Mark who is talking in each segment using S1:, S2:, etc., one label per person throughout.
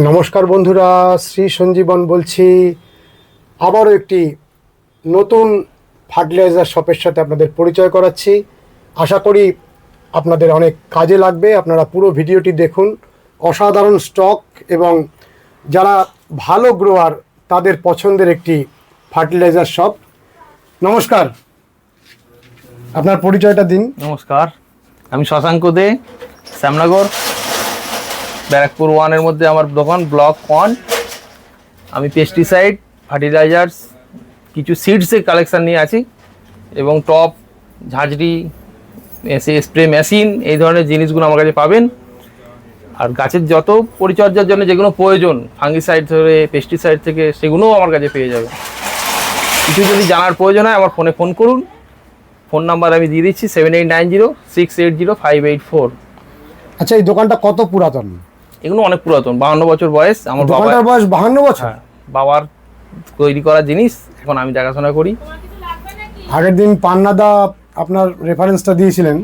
S1: নমস্কার বন্ধুরা, শ্রী সঞ্জীবন বলছি। আবারও একটি নতুন ফার্টিলাইজার শপের সাথে আপনাদের পরিচয় করাচ্ছি। আশা করি আপনাদের অনেক কাজে লাগবে। আপনারা পুরো ভিডিওটি দেখুন। অসাধারণ স্টক এবং যারা ভালো গ্রোয়ার তাদের পছন্দের একটি ফার্টিলাইজার শপ। নমস্কার, আপনার পরিচয়টা দিন।
S2: নমস্কার, আমি শশাঙ্ক দে, শ্যামনগর ব্যারাকপুর 1-এর মধ্যে আমার দোকান, ব্লক 1। আমি পেস্টিসাইড, ফার্টিলাইজার্স, কিছু সিডসের কালেকশান নিয়ে আছি এবং টপ, ঝাঁঝরি, স্প্রে মেশিন, এই ধরনের জিনিসগুলো আমার কাছে পাবেন। আর গাছের যত পরিচর্যার জন্য যেগুলো প্রয়োজন, ফাঙ্গিসাইড ধরে পেস্টিসাইড থেকে, সেগুলোও আমার কাছে পেয়ে যাবেন। কিছু যদি জানার প্রয়োজন হয় আমার ফোনে ফোন করুন। ফোন নাম্বার আমি দিয়ে দিচ্ছি 7890680584।
S1: আচ্ছা, এই দোকানটা কত পুরাতন?
S2: এগুলো অনেক পুরাতন, 52 বছর বয়স। আমার
S1: দোকানটার বয়স 52 বছর?
S2: বাবার তৈরি করা জিনিস, এখন আমি দেখাশোনা করি।
S1: আগের দিন পান্নাদা আপনার রেফারেন্সটা দিয়েছিলেন,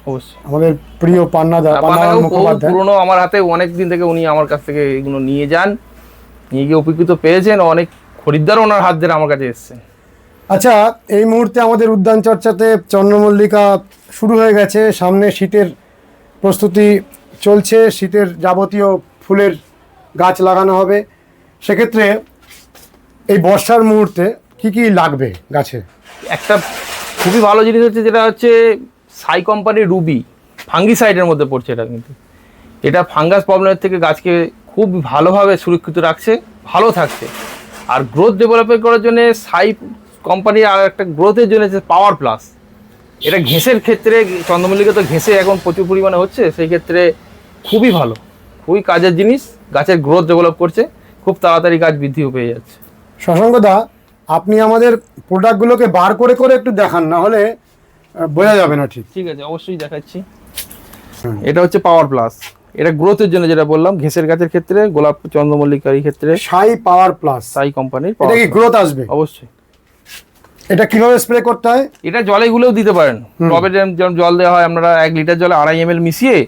S2: অবশ্যই
S1: আমাদের প্রিয় পান্নাদা মুখোপাধ্যায়।
S2: পুরনো আমার হাতে অনেক দিন থেকে উনি আমার কাছ থেকে এগুলো নিয়ে যান, নিয়ে গিয়ে উপকৃত পেয়েছেন। অনেক খরিদ্দার ওনার হাত ধরে আমার কাছে এসেছেন।
S1: আচ্ছা, এই মুহূর্তে আমাদের উদ্যান চর্চাতে চন্দ্রমল্লিকা শুরু হয়ে গেছে। সামনে শীতের প্রস্তুতি চলছে, শীতের যাবতীয় ফুলের গাছ লাগানো হবে। সেক্ষেত্রে এই বর্ষার মুহূর্তে কি কি লাগবে গাছে?
S2: একটা খুবই ভালো জিনিস হচ্ছে, যেটা হচ্ছে সাই কোম্পানির রুবি, ফাঙ্গিসাইডের মধ্যে পড়ছে। এটা কিন্তু এটা ফাঙ্গাস প্রবলেমের থেকে গাছকে খুব ভালোভাবে সুরক্ষিত রাখছে, ভালো থাকছে। আর গ্রোথ ডেভেলপমেন্ট করার জন্য সাই কোম্পানির আর একটা গ্রোথের জন্য হচ্ছে পাওয়ার প্লাস। এটা ঘেঁষের ক্ষেত্রে, চন্দ্রমল্লিকা তো ঘেঁষে এখন প্রচুর পরিমাণে হচ্ছে, সেই ক্ষেত্রে খুবই ভালো, খুবই কাজের জিনিস। গাছের গ্রোথ ডেভেলপ করছে, খুব তাড়াতাড়ি গাছ বৃদ্ধিও পেয়ে যাচ্ছে।
S1: শশাঙ্কদা, আপনি আমাদের প্রোডাক্টগুলোকে বার করে করে একটু দেখান, না হলে বোঝা যাবে না। ঠিক
S2: আছে, অবশ্যই দেখাচ্ছি। এটা হচ্ছে পাওয়ার প্লাস। এটা গ্রোথের জন্য, যেটা বললাম, ঘেঁষের গাছের ক্ষেত্রে, গোলাপ, চন্দ্রমল্লিকার ক্ষেত্রে
S1: সাই পাওয়ার প্লাস,
S2: সাই কোম্পানির।
S1: এটা কি গ্রোথ আসবে?
S2: অবশ্যই।
S1: এটা কিভাবে স্প্রে করতে হয়?
S2: এটা জলে গুলেও দিতে পারেন। টবে যেমন জল দেওয়া হয়, আপনারা 1 লিটার জলে 2.5 ml মিশিয়ে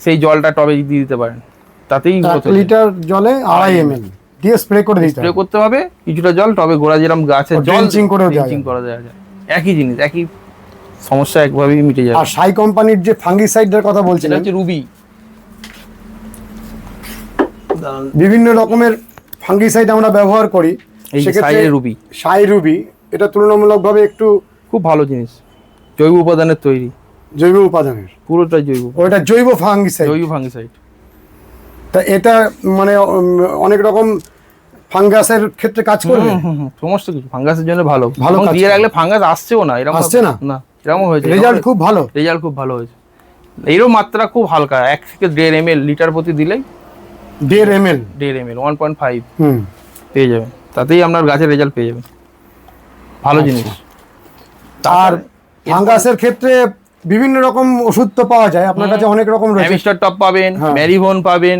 S2: সেই জলটা টবে দিয়ে দিতে পারেন। তাতেই
S1: 1 লিটার জলে 2.5 ml দিয়ে স্প্রে করে দিতে
S2: স্প্রে করতে হবে। কিছুটা জল টবে গোড়া, যেরকম গাছের জল
S1: ড্রিঞ্চিং
S2: করা যায়, একই জিনিস, একই সমস্যা, একভাবেই মিটে যাবে।
S1: আর সাই কোম্পানির যে ফাঙ্গিসাইডের কথা বলছিলেন,
S2: হচ্ছে রুবি।
S1: বিভিন্ন রকমের ফাঙ্গিসাইড আমরা ব্যবহার করি,
S2: সেক্ষেত্রে রুবি,
S1: সাই রুবি এটা তুলনামূলকভাবে একটু
S2: খুব ভালো জিনিস। জৈব উপাদানের তৈরি,
S1: জৈব উপাদানের,
S2: পুরোটাই জৈব।
S1: ওটা জৈব ফাঙ্গিসাইড। তা এটা মানে অনেক রকম ফাঙ্গাসের ক্ষেত্রে কাজ করবে।
S2: সমস্ত কিছু ফাঙ্গাসের জন্য ভালো দিয়ে রাখলে ফাঙ্গাস আসছেও না। এরকম
S1: আসছে না,
S2: এরকম হয়েছে।
S1: রেজাল্ট খুব ভালো
S2: হয়েছে। এরও মাত্রা খুব হালকা, 1 থেকে 1.5 ml লিটার প্রতি দিলেই 1.5 ml 1.5 পেয়ে যাবেন। তাতেই আপনার গাছের রেজাল্ট পেয়ে যাবেন, ভালো জিনিস।
S1: আর ফাঙ্গাসের ক্ষেত্রে বিভিন্ন রকম ওষুধ তো পাওয়া যায় আপনার কাছে, অনেক রকম রয়েছে।
S2: অ্যামিস্টার টপ পাবেন, ম্যারিভন পাবেন,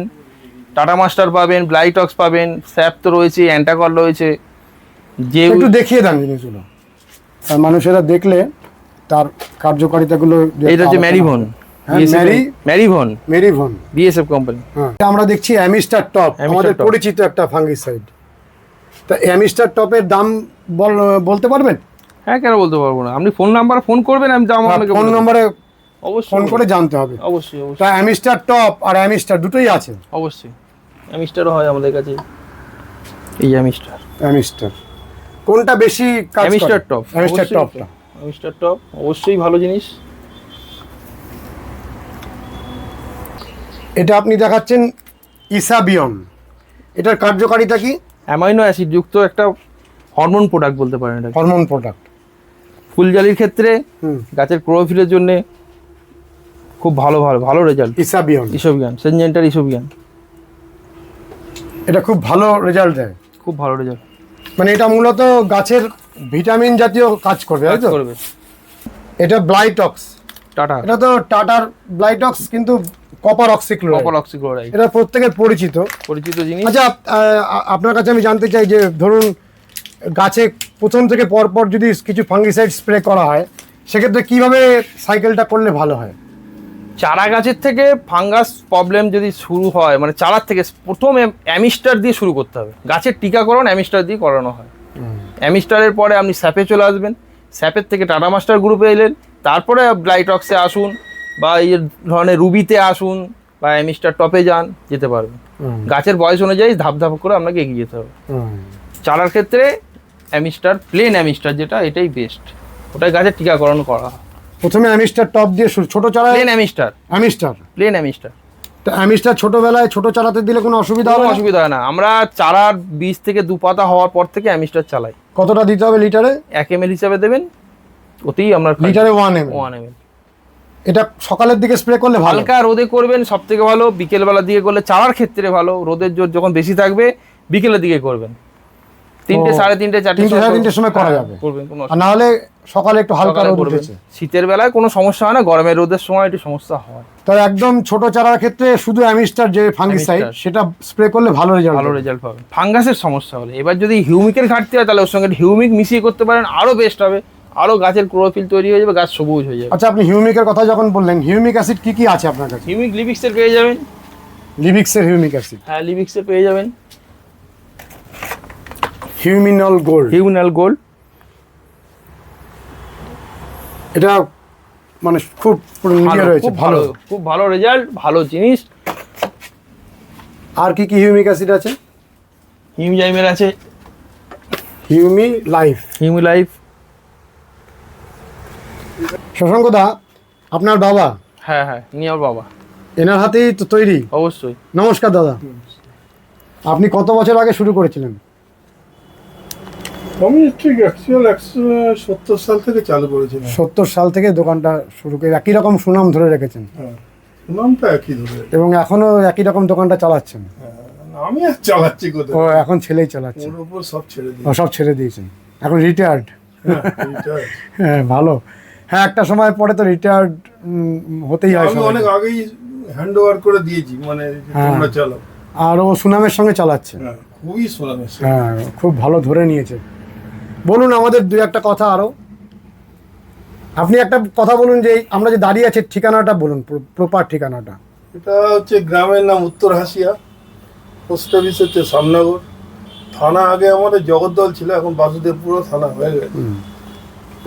S2: টাটা মাস্টার পাবেন, ব্লাইটক্স পাবেন, স্যাপ তো রয়েছে, অ্যান্টাকল রয়েছে। যে
S1: একটু দেখিয়ে দেন জিনিসগুলো, মানুষেরা দেখলে তার কার্যকারিতাগুলো।
S2: এটা হচ্ছে ম্যারিভন,
S1: ম্যারিভন
S2: বিএসএফ কোম্পানি।
S1: আমরা দেখছি অ্যামিস্টার টপ, আমাদের পরিচিত একটা ফাঙ্গিসাইড। তা অ্যামিস্টার টপের দাম বলতে পারবেন?
S2: হ্যাঁ, কেন বলতে পারবো না। আপনি ফোন করবেন, আমি দাম আপনাকে
S1: ফোন নম্বরে
S2: অবশ্যই
S1: ফোন করে জানতে হবে।
S2: অবশ্যই।
S1: তা অ্যামিস্টার টপ আর অ্যামিস্টার দুটোই আছে?
S2: অবশ্যই, অ্যামিস্টারও হয় আমাদের কাছে। এই অ্যামিস্টার
S1: কোনটা বেশি কাজ করে?
S2: Amistar top.
S1: অ্যামিস্টার টপ
S2: অবশ্যই ভালো জিনিস।
S1: এটা আপনি দেখাচ্ছেন ইসাবিয়ন, এটার কার্যকারিতা কি?
S2: অ্যামাইনো অ্যাসিড যুক্ত একটা হরমোন প্রোডাক্ট বলতে পারেন। এটা
S1: হরমোন প্রোডাক্ট,
S2: ফুলজালির ক্ষেত্রে, গাছের ক্লোরোফিলের জন্য খুব ভালো রেজাল্ট। ইসোবিয়ান, সিনজেন্টার ইসোবিয়ান,
S1: এটা খুব ভালো রেজাল্ট দেয়,
S2: খুব ভালো রেজাল্ট।
S1: মানে এটা মূলত গাছের ভিটামিন জাতীয় কাজ করবে, তাই তো? এটা ব্লাইটক্স,
S2: টাটা,
S1: এটা তো টাটার ব্লাইটক্স, কিন্তু কপার অক্সিক্লোরাইড, এটা প্রত্যেকের পরিচিত
S2: জিনিস।
S1: আচ্ছা, আপনার কাছে আমি জানতে চাই যে ধরুন গাছে প্রথম থেকে পরপর যদি কিছু ফাঙ্গিসাইড স্প্রে করা হয়, সেক্ষেত্রে কিভাবে সাইকেলটা করলে ভালো হয়?
S2: চারা গাছের থেকে ফাঙ্গাস প্রবলেম যদি শুরু হয়, মানে চারার থেকে প্রথমে অ্যামিস্টার দিয়ে শুরু করতে হবে। গাছের টিকাকরণ অ্যামিস্টার দিয়ে করানো হয়। অ্যামিস্টারের পরে আপনি স্যাপে চলে আসবেন, স্যাপের থেকে টাটা মাস্টার গ্রুপে এলেন, তারপরে ব্লাইটক্সে আসুন বা এই ধরনের রুবিতে আসুন বা অ্যামিস্টার টপে যান, যেতে পারবেন। গাছের বয়স অনুযায়ী ধাপ ধাপ করে আপনাকে এগিয়ে যেতে হবে। চারার ক্ষেত্রে অ্যামিস্টার, প্লেন অ্যামিস্টার যেটা, এটাই বেস্ট। ওটাই গাছের টিকাকরণ করা হয়।
S1: প্রথমে অ্যামিস্টার টপ দিয়ে শুরু, ছোট চারা
S2: প্লেন অ্যামিস্টার,
S1: অ্যামিস্টার
S2: প্লেন অ্যামিস্টার।
S1: তো অ্যামিস্টার ছোটবেলায় ছোট চারাতে দিলে কোনো অসুবিধা হবে
S2: কোনো
S1: না?
S2: অসুবিধা হয় না। আমরা চারার বীজ থেকে 2 পাতা হওয়ার পর থেকে অ্যামিস্টার চালাই।
S1: কতটা দিতে হবে লিটারে?
S2: 1 ml হিসাবে দেবেন, ওতেই আপনার
S1: লিটারে 1 ml।
S2: 1 ml।
S1: এটা সকালের দিকে স্প্রে করলে ভালো।
S2: হালকা রোদে করবেন সব থেকে ভালো, বিকেলবেলা দিকে করলে চারার ক্ষেত্রে ভালো। রোদের জোর যখন বেশি থাকবে বিকেলের দিকে করবেন, 3টে, 3:30, 4টে,
S1: 3:30 সময় করা যাবে।
S2: করবেন, কোনো
S1: আর না হলে সকালে একটু হালকা
S2: সকালে
S1: রোদ
S2: করবেন।
S1: উঠেছে।
S2: শীতের বেলায় কোনো সমস্যা হয় না, গরমের রোদের সময় একটু সমস্যা হয়।
S1: তাই একদম ছোট চারার ক্ষেত্রে শুধু অ্যামিস্টার যে ফাঙ্গিসাইড,
S2: অ্যামিস্টার।
S1: সেটা স্প্রে করলে ভালো রেজাল্ট।
S2: ভালো রেজাল্ট পাবেন। ফাঙ্গাসের সমস্যা হলে, এবার যদি হিউমিকের ঘাটতি হয় তাহলে ওর সঙ্গে হিউমিক মিশিয়ে করতে পারেন, আরও বেস্ট হবে। আরও গাছের ক্লোরোফিল তৈরি হয়ে যাবে, গাছ সবুজ হয়ে যাবে।
S1: আচ্ছা, আপনি হিউমিকের কথা যখন বললেন, হিউমিক অ্যাসিড কি কি আছে আপনার কাছে?
S2: হিউমিক লিবিক্সের পেয়ে যাবেন।
S1: লিবিক্সের হিউমিক অ্যাসিড,
S2: হ্যাঁ, লিবিক্সের পেয়ে যাবেন।
S1: হিউমিনল গোল্ড,
S2: হিউমিনাল গোল্ড,
S1: এটা মানে খুব ইয়ে রয়েছে,
S2: খুব
S1: ভালো।
S2: ভালো, খুব ভালো রেজাল্ট, ভালো জিনিস।
S1: আর কি কি হিউমিক অ্যাসিড আছে?
S2: হিউজাইমের আছে,
S1: হিউমি লাইফ।
S2: হিউমি লাইফ।
S1: শশাঙ্কদা, আপনার বাবা,
S2: হ্যাঁ হ্যাঁ, ইনি আমার বাবা।
S1: এনার হাতেই তো তৈরি?
S2: অবশ্যই।
S1: নমস্কার দাদা। আপনি কত বছর আগে শুরু করেছিলেন?
S3: আমি ঠিক অ্যাকচুয়াল 170 সাল থেকে চালু করেছিলাম।
S1: 70 সাল থেকে দোকানটা শুরু করে একই রকম সুনাম ধরে রেখেছেন,
S3: হ্যাঁ, নামটা একই ধরে।
S1: এবং এখনো একই রকম দোকানটা চালাচ্ছেন?
S3: আমি আর চালাচ্ছি কোথায়,
S1: ও এখন ছেলেই চালাচ্ছে?
S3: ওর উপর সব ছেড়ে দিই।
S1: ও সব ছেড়ে দিয়েছেন, এখন রিটায়ার্ড।
S3: হ্যাঁ, এইটাই।
S1: হ্যাঁ, ভালো। হ্যাঁ, একটা সময় পরে তো রিটায়ার্ড হতেই হয়
S3: আমি
S1: সবাইকে।
S3: অনেক আগেই হ্যান্ড ওভার করে দিয়েছি, মানে যে
S1: হ্যাঁ।
S3: তোমরা চালাও।
S1: আর ও সুনামের সঙ্গে চালাচ্ছে।
S3: হ্যাঁ, খুবই শোনাবে।
S1: হ্যাঁ, খুব ভালো ধরে নিয়েছে। বলুন আমাদের দুই একটা কথা আরো। আপনি একটা কথা বলুন যে আমরা যে দাঁড়িয়ে আছি, ঠিকানাটা বলুন, প্রপার ঠিকানাটা।
S3: এটা হচ্ছে গ্রামের নাম উত্তর হাসিয়া, পোস্ট অফিস হচ্ছে শ্যামনগর, থানা আগে আমাদের জগদ্দল ছিল, এখন বাসুদেবপুর থানা হয়ে গেছে।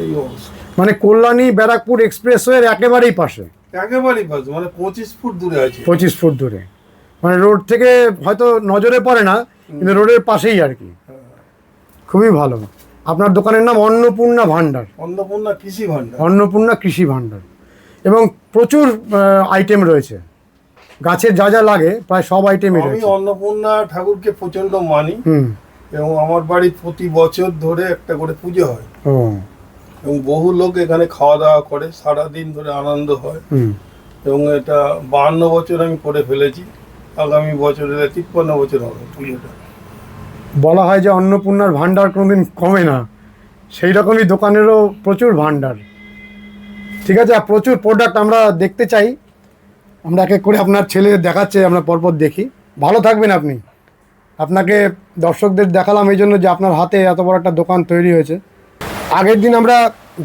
S3: এই অবস্থা।
S1: মানে কল্যাণী ব্যারাকপুর এক্সপ্রেসওয়ের একেবারেই পাশে,
S3: একেবারেই পাশে, মানে 25 ফুট দূরে আছে।
S1: 25 ফুট দূরে, মানে রোড থেকে হয়তো নজরে পড়ে না, কিন্তু রোডের পাশেই আর কি। খুবই ভালো। আপনার দোকানের নাম অন্নপূর্ণা ভান্ডার,
S3: অন্নপূর্ণা কৃষি ভান্ডার।
S1: অন্নপূর্ণা কৃষি ভান্ডার, এবং প্রচুর আইটেম রয়েছে। গাছের যা যা লাগে প্রায় সব আইটেমই
S3: আমি
S1: রয়েছে।
S3: অন্নপূর্ণা ঠাকুরকে প্রচন্ড মানি,
S1: হুম।
S3: এবং আমার বাড়ি প্রতি বছর ধরে একটা করে পুজো হয়,
S1: ও।
S3: এবং বহু লোক এখানে খাওয়া দাওয়া করে, সারাদিন ধরে আনন্দ হয়।
S1: হুম।
S3: এবং এটা 52 বছর আমি করে ফেলেছি, আগামী বছরে 53 বছর হবে পুজোটা।
S1: বলা হয় যে অন্নপূর্ণার ভান্ডার কোনোদিন কমে না, সেই রকমই দোকানেরও প্রচুর ভান্ডার। ঠিক আছে, আর প্রচুর প্রোডাক্ট আমরা দেখতে চাই। আমরা এক এক করে আপনার ছেলে দেখাচ্ছে, আমরা পরপর দেখি। ভালো থাকবেন আপনি। আপনাকে দর্শকদের দেখালাম এই জন্য যে আপনার হাতে এত বড় একটা দোকান তৈরি হয়েছে। আগের দিন আমরা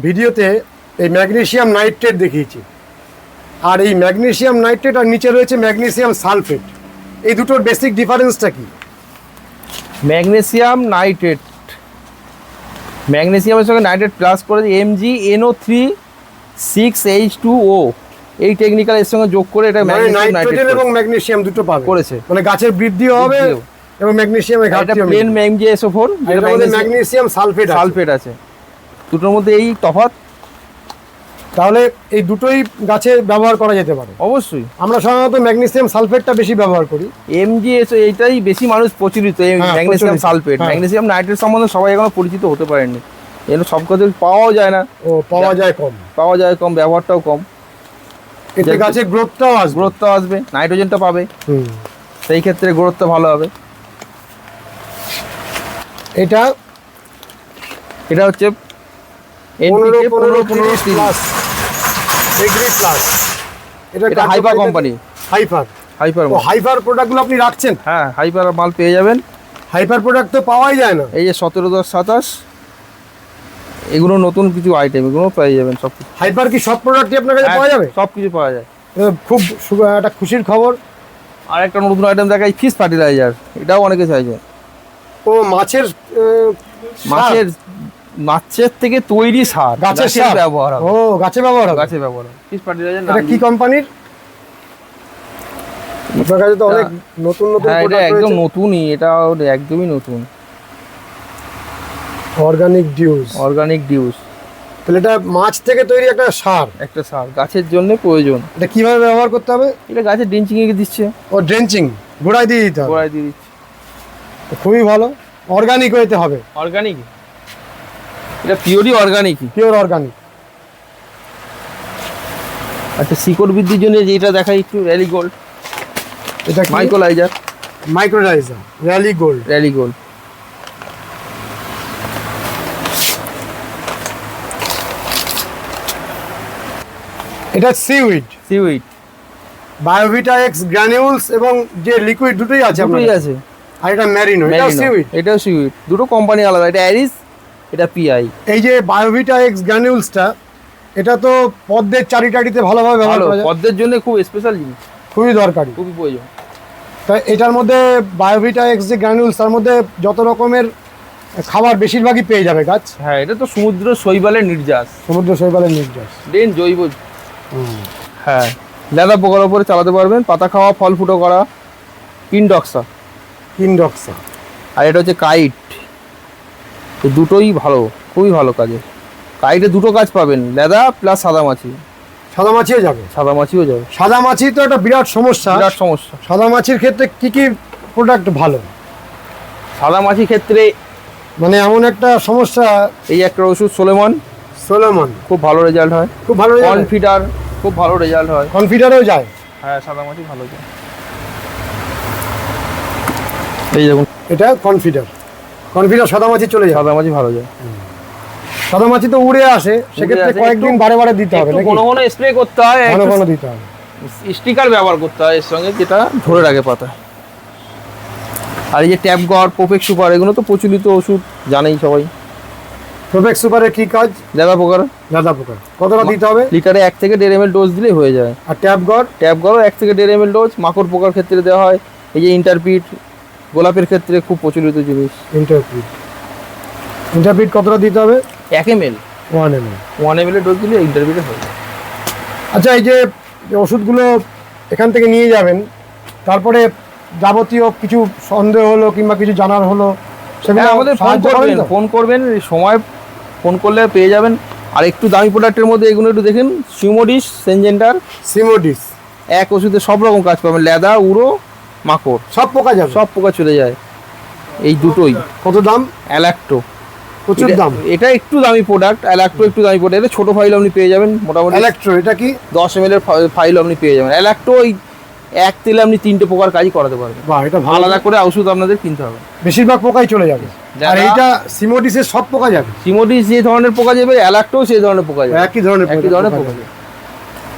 S1: ভিডিওতে এই ম্যাগনেসিয়াম নাইট্রেট দেখিয়েছি, আর এই ম্যাগনেসিয়াম নাইট্রেট আর নিচে রয়েছে ম্যাগনেসিয়াম সালফেট। এই দুটোর বেসিক ডিফারেন্সটা কি?
S2: ম্যাগনেসিয়াম নাইট্রেট, ম্যাগনেসিয়ামের সঙ্গে নাইট্রেট প্লাস করে MgNO3 6H2O, এই টেকনিক্যাল এর সঙ্গে যোগ করে এটা
S1: মানে
S2: ম্যাগনেসিয়াম
S1: নাইট্রোজেন
S2: নাইট্রেট
S1: এবং ম্যাগনেসিয়াম দুটো পাবে
S2: করেছে।
S1: মানে গাছের বৃদ্ধিও হবে
S2: বৃদ্ধিও।
S1: এবং ম্যাগনেসিয়ামের
S2: এটা
S1: ঘাটতিও
S2: প্লেন
S1: মিটবে।
S2: MgSO4,
S1: এটার মধ্যে ম্যাগনেসিয়াম সালফেট আছে।
S2: সালফেট আছে, দুটোর মধ্যে এই তফাৎ।
S1: তাহলে এই দুটোই গাছে ব্যবহার করা যেতে পারে।
S2: অবশ্যই
S1: আমরা সাধারণত ম্যাগনেসিয়াম সালফেটটা বেশি ব্যবহার করি।
S2: MgSO এইটাই বেশি মানুষ প্রচলিত,
S1: হ্যাঁ,
S2: ম্যাগনেসিয়াম
S1: প্রচলিত।
S2: সালফেট।
S1: হ্যাঁ।
S2: ম্যাগনেসিয়াম নাইট্রেট সম্বন্ধে সবাই এখনো পরিচিত হতে পারেননি, এগুলো সব কাজে পাওয়াও যায় না,
S1: ও পাওয়া যায় কম,
S2: পাওয়া যায় কম, ব্যবহারটাও কম,
S1: এতে গাছের গ্রোথটাও আসবে।
S2: গ্রোথটা আসবে, নাইট্রোজেনটা পাবে,
S1: হুম।
S2: সেই ক্ষেত্রে গ্রোথটা ভালো হবে।
S1: এটা
S2: এটা হচ্ছে
S1: 15-15-30 প্লাস এগ্রি প্লাস।
S2: এটা হাইপার কোম্পানি,
S1: হাইপার।
S2: হাইপার
S1: ও হাইপার প্রোডাক্টগুলো আপনি রাখছেন?
S2: হ্যাঁ, হাইপার মাল পেয়ে যাবেন।
S1: হাইপার প্রোডাক্ট তো পাওয়াই যায় না।
S2: এই যে 17-10-27, এগুলো নতুন কিছু আইটেম, এগুলো পেয়ে যাবেন সব কিছু।
S1: হাইপার কি সব প্রোডাক্টই আপনার কাছে পাওয়া যাবে?
S2: সব কিছু পাওয়া যায়।
S1: খুব একটা খুশির খবর।
S2: আর একটা নতুন আইটেম দেখাই, ফিশ ফার্টিলাইজার। এটাও অনেকে চাইছে।
S1: ও মাছের
S2: মাছের থেকে তৈরি সার,
S1: গাছের সার
S2: ব্যবহার হবে।
S1: ও গাছে ব্যবহার হবে।
S2: গাছে ব্যবহার হবে ফিশ ফার্টিলাইজার।
S1: এটা কি কোম্পানির? আপনার কাছে তো অনেক নতুন নতুন
S2: হ্যাঁ, এটা
S1: প্রোডাক্ট
S2: একদম
S1: রয়েছে।
S2: নতুনই, এটা একদমই নতুন।
S1: Organic dues.
S2: অর্গানিক ডিউস,
S1: তাহলে এটা মাছ থেকে তৈরি একটা সার।
S2: একটা সার গাছের জন্য প্রয়োজন।
S1: এটা কিভাবে ব্যবহার করতে হবে?
S2: এটা গাছের ড্রেঞ্চিং এ দিচ্ছে,
S1: ও ড্রেঞ্চিং, গোড়ায় দিয়ে দিতে হবে।
S2: গোড়ায় দিয়ে দিচ্ছে।
S1: খুবই ভালো। অর্গানিক হইতে হবে।
S2: অর্গানিক, এটা পিওরই অর্গানিক।
S1: Pure organic.
S2: আচ্ছা, শিকড় বৃদ্ধির জন্য যেটা দেখাই একটু, র্যালি গোল্ড
S1: এটা
S2: মাইক্রোলাইজার।
S1: মাইক্রোরাইজার র্যালি গোল্ড।
S2: র্যালি গোল্ড,
S1: এটা সিউইড।
S2: সিউইড,
S1: বায়োভিটা এক্স গ্র্যানিউলস এবং যে লিকুইড দুটোই আছে আপনার
S2: দুটোই
S1: কাছে।
S2: আছে।
S1: আর এটা ম্যারিনো, এটা সিউইড।
S2: এটাও সিউইড, দুটো কোম্পানি আলাদা। এটা অ্যারিস, এটা পিআই।
S1: এই যে বায়োভিটা এক্স গ্র্যানিউলসটা, এটা তো পদ্মের চারিটারিতে ভালোভাবে ব্যবহার
S2: ভালো,
S1: করা যায়।
S2: পদ্মের জন্য খুব স্পেশাল জিনিস,
S1: খুবই দরকারি,
S2: খুবই প্রয়োজন।
S1: তাই এটার মধ্যে বায়োভিটা এক্স যে গ্র্যানিউলস, তার মধ্যে যত রকমের খাবার বেশিরভাগই পেয়ে যাবে গাছ।
S2: হ্যাঁ, এটা তো সমুদ্র শৈবালের নির্যাস,
S1: সমুদ্র শৈবালের নির্যাস।
S2: দেন জৈব। হ্যাঁ, লেদা পোকার উপরে চালাতে পারবেন, পাতা খাওয়া, ফল ফুটো করা। ইনডক্সা,
S1: ইনডক্সা।
S2: আর এটা হচ্ছে কাইট। এই দুটোই ভালো, খুবই ভালো কাজে। কাইটে দুটো কাজ পাবেন, লেদা প্লাস সাদা মাছি।
S1: সাদা মাছিও যাবে।
S2: সাদা মাছিও যাবে।
S1: সাদা মাছি তো একটা বিরাট সমস্যা।
S2: বিরাট সমস্যা।
S1: সাদা মাছির ক্ষেত্রে কি কি প্রোডাক্ট ভালো?
S2: সাদা মাছির ক্ষেত্রে
S1: মানে এমন একটা সমস্যা।
S2: এই একটা ওষুধ সোলেমন,
S1: সোলোমন
S2: খুব ভালো রেজাল্ট হয়।
S1: খুব ভালো।
S2: কনফিডার, খুব ভালো রেজাল্ট হয়।
S1: কনফিডারেও যায়।
S2: হ্যাঁ, সাদা মাছি ভালো যায়। এই দেখুন,
S1: এটা কনফিডার। কনফিডার সাদা মাছি চলে যায়।
S2: সাদা মাছি ভালো যায়।
S1: সাদা মাছি তো উড়ে আসে, সেক্ষেত্রে
S2: আসে,
S1: কয়েকদিন
S2: একটু-
S1: বারে বারে দিতে হবে
S2: একটু
S1: নাকি?
S2: ঘন ঘন স্প্রে করতে হয়,
S1: ঘন
S2: একটু
S1: ঘন দিতে হবে।
S2: স্টিকার ব্যবহার করতে হয় এর সঙ্গে, যেটা ধরে রাখে পাতা। আর এই যে ট্যাপ গড়, প্রোফেক্ট সুপার, এগুলো তো প্রচলিত ওষুধ, জানেই সবাই।
S1: প্রোফেক্স সুপারের কি কাজ?
S2: লেদা পোকার।
S1: দাদা পোকা। কতটা দিতে হবে?
S2: লিটারে 1 থেকে 1.5 ml ডোজ দিলেই হয়ে যায়।
S1: আর ট্যাপ গড়?
S2: ট্যাপ গড়ও 1 থেকে 1.5 ml ডোজ। মাকড় পোকার ক্ষেত্রে দেওয়া হয়। এই যে ইন্টারপিট, গোলাপের ক্ষেত্রে খুব প্রচলিত জিনিস।
S1: ইন্টারপিট। ইন্টারপিট কতটা দিতে হবে?
S2: 1 ml,
S1: 1 ml।
S2: 1 ml ডোজ দিলে ইন্টারপিটে হয়ে যায়।
S1: আচ্ছা, এই যে ওষুধগুলো এখান থেকে নিয়ে যাবেন, তারপরে যাবতীয় কিছু সন্দেহ হলো কিংবা কিছু জানার হলো, সেগুলো
S2: হ্যাঁ, আমাদের ফোন
S1: সাহায্য করেন
S2: করবেন,
S1: তো?
S2: ফোন করবেন, এই সময় ফোন করলে পেয়ে যাবেন। আর একটু দামি প্রোডাক্টের মধ্যে এগুলো একটু দেখেন, সিউমোডিস, সেনজেন্টার।
S1: সিমোডিস।
S2: এক ওষুধে সব রকম কাজ পাবেন, লেদা, উড়ো, মাকড়,
S1: সব পোকা যাবে।
S2: সব পোকা চলে যায়। এই দুটোই।
S1: কত দাম?
S2: অ্যালাক্টো,
S1: প্রচুর দাম।
S2: এটা একটু দামি প্রোডাক্ট। অ্যালাক্টো একটু দামি প্রোডাক্ট। এটা ছোট ফাইল আপনি পেয়ে যাবেন, মোটামুটি
S1: ইলেকট্রো। এটা কি?
S2: 10 ml এর ফাইল আপনি পেয়ে যাবেন। অ্যালাক্টো ওই এক তেলে আপনি 3টে পোকার কাজই করাতে পারবেন।
S1: বাহ, এটা ভালো।
S2: আলাদা করে ওষুধ আপনাদের কিনতে হবে।
S1: বেশিরভাগ পোকাই চলে যাবে।
S2: যারা-
S1: আর এইটা সিমোডিসের সব পোকা যাবে।
S2: সিমোডিস যে ধরনের পোকা যাবে, অ্যালাক্টো সেই ধরনের পোকা যাবে।
S1: একই ধরনের
S2: একই ধরনের পোকা
S1: যাবে।
S2: যাবে।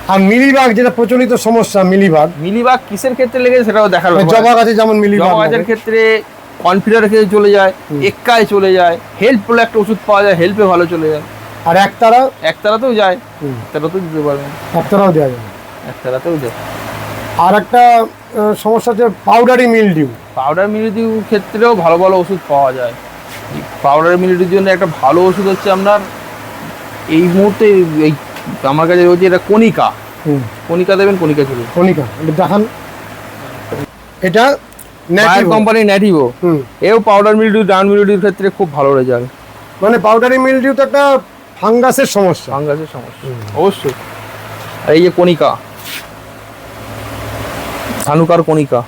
S1: আর মিলিবাগ, যেটা প্রচলিত সমস্যা, মিলিবাগ।
S2: মিলিবাগ কিসের ক্ষেত্রে লেগেছে সেটাও দেখার ব্যাপার।
S1: জবা গাছে যেমন মিলিবাগ
S2: জবা গাছের
S1: লাগে।
S2: ক্ষেত্রে কনফিডারের ক্ষেত্রে চলে যায়, এক্কায় চলে যায়, হেল্প বলে একটা ওষুধ পাওয়া যায়, হেল্পে ভালো চলে যায়।
S1: আর একতারা,
S2: একতারাতেও যায়, একতারাতেও দিতে পারবেন,
S1: একতারাও দেওয়া যাবে।
S2: একতারাতেও যায়।
S1: আর একটা সমস্যা হচ্ছে পাউডারি মিলডিউ।
S2: পাউডার মিলিডিউ ক্ষেত্রেও ভালো ভালো ওষুধ পাওয়া যায়। পাউডার মিলিডিউর জন্য একটা ভালো ওষুধ হচ্ছে আপনার এই মুহূর্তে এই আমার কাছে রয়েছে, এটা কণিকা। কণিকা দেবেন, কণিকা চলে যাবে।
S1: কণিকা, এটা দেখান। এটা
S2: বায়ার
S1: ন্যাটিভো।
S2: কোম্পানি ন্যাটিভো, এও পাউডার মিলিডিউ, ডাউন মিলিডিউর ক্ষেত্রে খুব ভালো রেজাল্ট।
S1: মানে পাউডারি মিলডিউ তো একটা ফাঙ্গাসের সমস্যা।
S2: ফাঙ্গাসের সমস্যা অবশ্যই। আর এই যে কণিকা, ধানুকার কণিকা,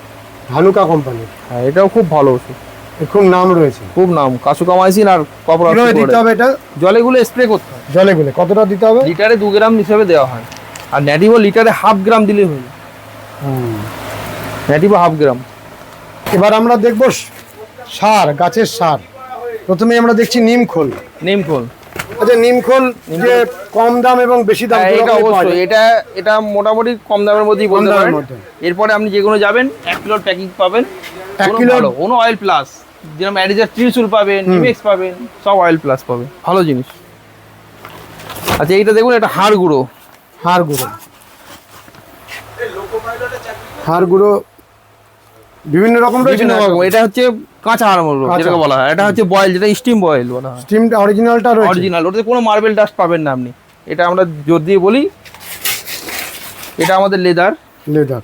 S1: ধানুকা কোম্পানি।
S2: হ্যাঁ, এটাও খুব ভালো ওষুধ,
S1: এর খুব নাম রয়েছে।
S2: খুব নাম। কাসুকামাইসিন আর কপর
S1: কিভাবে দিতে হবে এটা?
S2: জলে গুলো স্প্রে করতে হয়।
S1: জলে গুলে কতটা দিতে হবে?
S2: লিটারে 2 গ্রাম হিসেবে দেওয়া হয়। আর ন্যাটিভো লিটারে 1/2 গ্রাম দিলেই হয়ে যায়। ন্যাটিভো 1/2 গ্রাম।
S1: এবার আমরা দেখব সার, গাছের সার। প্রথমে আমরা দেখছি নিমখোল।
S2: নিমখোল,
S1: আচ্ছা, নিমখোল যে কম দাম এবং বেশি দাম
S2: হ্যাঁ,
S1: দু
S2: এটা
S1: রকমের পাওয়া
S2: অবশ্যই।
S1: যায়।
S2: এটা মোটামুটি কম দামের মধ্যেই
S1: কম
S2: বলতে
S1: দামের
S2: পারেন।
S1: মধ্যে।
S2: এরপরে আপনি যে কোনো যাবেন 1 কিলোর প্যাকিং পাবেন।
S1: 1 কিলোর?
S2: কোনো অয়েল প্লাস, যেরকম অ্যাডিজার ত্রিশুল পাবেন, নিমেক্স পাবেন, সব অয়েল প্লাস পাবেন, ভালো জিনিস। আচ্ছা, এইটা দেখুন, এটা হাড় গুঁড়ো।
S1: হাড় গুঁড়ো। হাড়গুলো বিভিন্ন রকম রয়েছে
S2: বিভিন্ন রকম। এটা হচ্ছে কাঁচা হাড় মুরগ
S1: কাঁচা।
S2: যেটাকে বলা হয়, এটা হচ্ছে বয়েল, যেটা স্টিম বয়েল বলা হয়,
S1: স্টিমটা অরিজিনালটা রয়েছে।
S2: অরিজিনাল। ওটাতে কোনো মার্বেল ডাস্ট পাবেন না আপনি। এটা আমরা জোর দিয়ে বলি, এটা আমাদের লেদার।
S1: লেদার।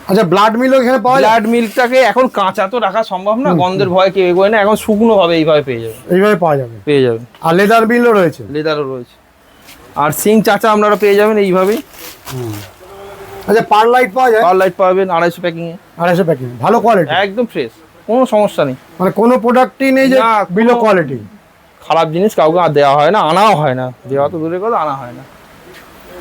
S1: আচ্ছা, ব্লাড মিলও এখানে পাওয়া যায়?
S2: ব্লাড মিল্কটাকে এখন কাঁচা তো রাখা সম্ভব না, গন্ধের ভয় কেউ এগোয় না, এখন শুকনো ভাবে এইভাবে পেয়ে যাবেন,
S1: এইভাবে পাওয়া যাবে।
S2: পেয়ে যাবেন।
S1: আর লেদার মিলও রয়েছে।
S2: লেদারও রয়েছে। আর সিং চাচা আপনারা পেয়ে যাবেন এইভাবেই।
S1: আচ্ছা, পার লাইট পাওয়া যায়?
S2: পার লাইট পাবেন 250 প্যাকিং এ,
S1: 250 প্যাকিং, ভালো কোয়ালিটি,
S2: একদম ফ্রেশ, কোনো সমস্যা নেই।
S1: মানে কোনো প্রোডাক্টই নেই যে
S2: না,
S1: বিলো
S2: কোনো-
S1: কোয়ালিটি।
S2: খারাপ জিনিস কাউকে আর দেওয়া হয় না, আনাও হয় না, দেওয়া তো দূরের কথা, আনা হয় না।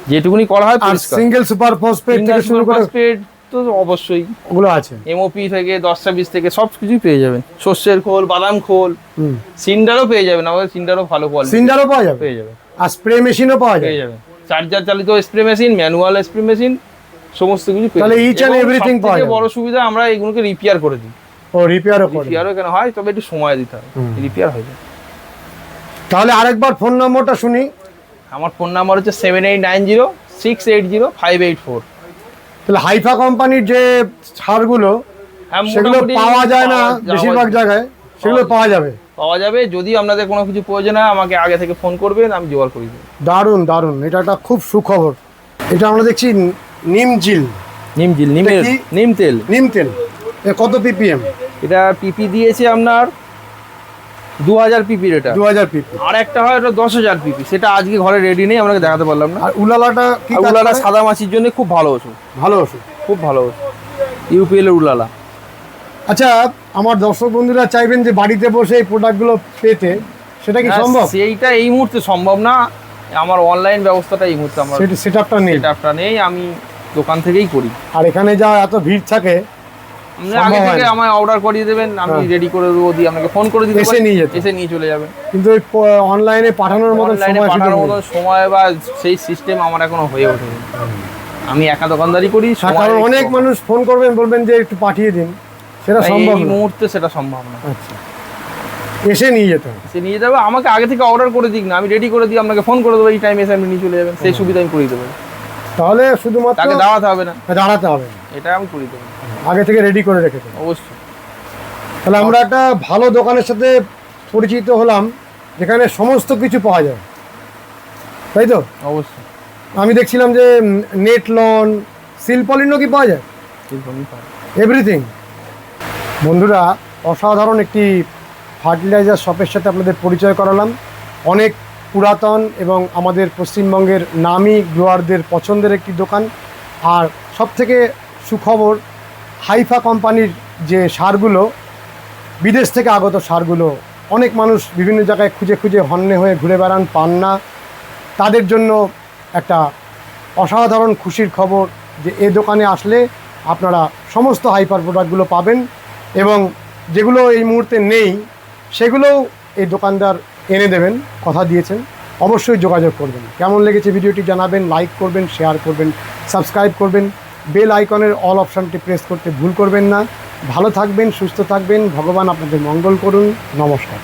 S2: যেটুকুনি করা হয়
S1: আর
S2: পরিষ্কার।
S1: সিঙ্গেল সুপার ফসফেট থেকে শুরু করে
S2: ফসফেট তো অবশ্যই,
S1: ওগুলো আছে।
S2: এমওপি থেকে 10-20 থেকে সব কিছুই পেয়ে যাবেন। সর্ষের খোল, বাদাম খোল,
S1: হুম,
S2: সিন্ডারও পেয়ে যাবেন, আমাদের সিন্ডারও ভালো কোয়ালিটি
S1: সিন্ডারও পাওয়া যাবে,
S2: পেয়ে যাবেন।
S1: আর স্প্রে মেশিনও পাওয়া যায়।
S2: পেয়ে যাবেন চার্জার চালিত spray machine, manual spray machine, সমস্ত কিছু পেয়ে
S1: তাহলে
S2: যাবেন।
S1: each and
S2: এবং
S1: everything পাওয়া
S2: সবথেকে
S1: যাবে।
S2: বড় সুবিধা, আমরা এগুলোকে রিপেয়ার করে দিই।
S1: ও, রিপেয়ারও করে।
S2: রিপেয়ারও এখানে হয়, তবে একটু সময় দিতে হবে,
S1: হুম।
S2: রিপেয়ার হয়ে যায়।
S1: তাহলে আরেকবার ফোন নম্বরটা শুনি।
S2: আমার ফোন নাম্বার হচ্ছে 7890680584।
S1: তাহলে হাইফা কোম্পানির যে ছাড়গুলো
S2: হ্যাঁ,
S1: সেগুলো
S2: মোটামুটি
S1: পাওয়া যায় না
S2: যাওয়া
S1: বেশিরভাগ
S2: যায়।
S1: জায়গায়, সেগুলো পাওয়া যাবে।
S2: পাওয়া যাবে। যদি আপনাদের কোনো কিছু প্রয়োজন হয় আমাকে আগে থেকে ফোন করবেন, আমি জোগাড় করে দেবো।
S1: দারুণ দারুণ, এটা একটা খুব সুখবর। এটা আমরা দেখছি নিম জিল,
S2: নিমজিল,
S1: এটা কি?
S2: নিম তেল।
S1: নিম তেল। এ কত পিপিএম?
S2: এটা পিপি দিয়েছে আপনার 2000 পিপির, এটা
S1: 2000 পিপি।
S2: আর একটা হয় ওটা 10,000 পিপি, সেটা আজকে ঘরে রেডি নেই, আপনাকে দেখাতে পারলাম না।
S1: আর উলালাটা কি?
S2: আর উলালা সাদা মাছির জন্য খুব ভালো ওষুধ,
S1: ভালো ওষুধ।
S2: খুব ভালো ওষুধ, ইউপিএল এর উলালা।
S1: আচ্ছা, আমার দর্শক বন্ধুরা চাইবেন যে বাড়িতে বসে এই প্রোডাক্টগুলো পেতে, সেটা কি সম্ভব?
S2: সেইটা এই মুহূর্তে সম্ভব না, আমার অনলাইন ব্যবস্থাটা এই মুহূর্তে আমার
S1: সেটআপটা নেই।
S2: সেটআপটা নেই, আমি দোকান থেকেই করি।
S1: আর এখানে যা এত ভিড় থাকে,
S2: আপনি
S1: সম্ভব
S2: আগে
S1: হয়
S2: থেকে
S1: না।
S2: আমায় অর্ডার করিয়ে দেবেন, আমি
S1: হ্যাঁ।
S2: রেডি করে দেবো, দিয়ে আপনাকে ফোন করে দিতে
S1: এসে
S2: পারি,
S1: নিয়ে যেতে।
S2: এসে নিয়ে চলে যাবেন।
S1: কিন্তু ওই অনলাইনে পাঠানোর মতো
S2: অনলাইনে
S1: সময়
S2: পাঠানোর
S1: সুযোগ
S2: মতো
S1: নেই।
S2: সময় বা সেই সিস্টেম আমার এখনো হয়ে ওঠেনি। আমি একা দোকানদারি করি,
S1: হ্যাঁ,
S2: সময়
S1: কারণ
S2: একটু
S1: অনেক
S2: কম।
S1: মানুষ ফোন করবেন, বলবেন যে একটু পাঠিয়ে দিন, সেটা
S2: তাই
S1: সম্ভব
S2: এই
S1: না।
S2: মুহূর্তে সেটা সম্ভব না।
S1: আচ্ছা, এসে নিয়ে যেতে হবে।
S2: সে নিয়ে যাবে, আমাকে আগে থেকে অর্ডার করে দিক না, আমি রেডি করে দিই, আপনাকে ফোন করে দেবো, এই টাইমে এসে আপনি নিয়ে চলে যাবেন, সেই সুবিধা আমি করে দেবো।
S1: তাহলে শুধুমাত্র
S2: তাকে দাঁড়াতে হবে না,
S1: দাঁড়াতে হবে না,
S2: এটা আমি করে দেবো
S1: আগে থেকে রেডি করে রেখে দেবো।
S2: অবশ্যই।
S1: তাহলে আমরা একটা ভালো দোকানের সাথে পরিচিত হলাম, যেখানে সমস্ত কিছু পাওয়া যায়, তাই তো?
S2: অবশ্যই
S1: আমি দেখছিলাম যে নেট লন, সিলপলিনও কি পাওয়া যায়?
S2: এরকমই পাবে।
S1: এভরিথিং। বন্ধুরা, অসাধারণ একটি ফার্টিলাইজার শপের সাথে আপনাদের পরিচয় করালাম। অনেক পুরাতন এবং আমাদের পশ্চিমবঙ্গের নামী গ্রোয়ারদের পছন্দের একটি দোকান। আর সবথেকে সুখবর, হাইফা কোম্পানির যে সারগুলো, বিদেশ থেকে আগত সারগুলো, অনেক মানুষ বিভিন্ন জায়গায় খুঁজে খুঁজে হন্যে হয়ে ঘুরে বেড়ান, পান না। তাদের জন্য একটা অসাধারণ খুশির খবর যে এই দোকানে আসলে আপনারা সমস্ত হাইপার প্রোডাক্টগুলো পাবেন, এবং যেগুলো এই মুহূর্তে নেই সেগুলোও এই দোকানদার এনে দেবেন, কথা দিয়েছেন। অবশ্যই যোগাযোগ করবেন। কেমন লেগেছে ভিডিওটি জানাবেন, লাইক করবেন, শেয়ার করবেন, সাবস্ক্রাইব করবেন, বেল আইকনের অল অপশানটি প্রেস করতে ভুল করবেন না। ভালো থাকবেন, সুস্থ থাকবেন, ভগবান আপনাদের মঙ্গল করুন। নমস্কার।